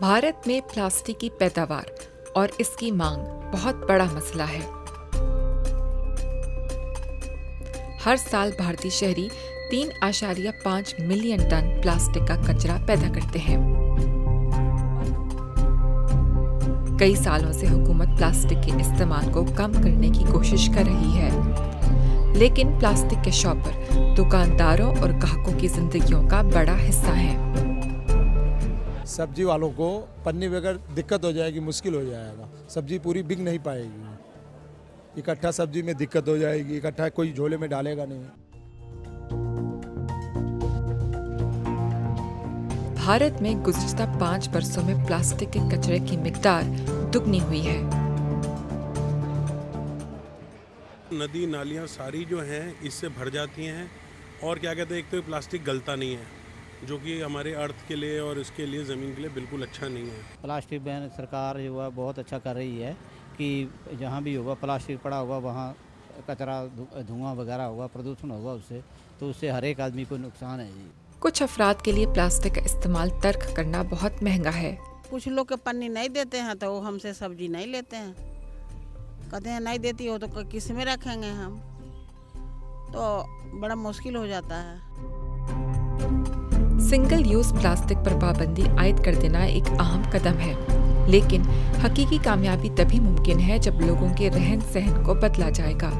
भारत में प्लास्टिक की पैदावार और इसकी मांग बहुत बड़ा मसला है। हर साल भारतीय शहरी 3.5 मिलियन टन प्लास्टिक का कचरा पैदा करते हैं। कई सालों से हुकूमत प्लास्टिक के इस्तेमाल को कम करने की कोशिश कर रही है, लेकिन प्लास्टिक के शॉपर दुकानदारों और ग्राहकों की जिंदगियों का बड़ा हिस्सा हैं। सब्जी वालों को पन्नी बगैर दिक्कत हो जाएगी, मुश्किल हो जाएगा। सब्जी पूरी बिक नहीं पाएगी, इकट्ठा सब्जी में दिक्कत हो जाएगी, इकट्ठा कोई झोले में डालेगा नहीं। भारत में गुज़िश्ता 5 वर्षों में प्लास्टिक के कचरे की मिकदार दुगनी हुई है। नदी नालियाँ सारी जो हैं इससे भर जाती हैं और क्या कहते हैं, एक तो प्लास्टिक गलता नहीं है, जो कि हमारे अर्थ के लिए और इसके लिए ज़मीन के लिए बिल्कुल अच्छा नहीं है। प्लास्टिक बैन सरकार जो है बहुत अच्छा कर रही है कि जहाँ भी होगा प्लास्टिक पड़ा होगा वहाँ कचरा धुआं वगैरह होगा, प्रदूषण होगा उससे, तो उससे हर एक आदमी को नुकसान है जी। कुछ अफराद के लिए प्लास्टिक का इस्तेमाल तर्क करना बहुत महंगा है। कुछ लोग के पन्नी नहीं देते हैं तो वो हमसे सब्जी नहीं लेते हैं, कहते हैं नहीं देती हो तो किस में रखेंगे हम, तो बड़ा मुश्किल हो जाता है। सिंगल यूज प्लास्टिक पर पाबंदी आयद कर देना एक अहम कदम है, लेकिन हकीकी कामयाबी तभी मुमकिन है जब लोगों के रहन सहन को बदला जाएगा।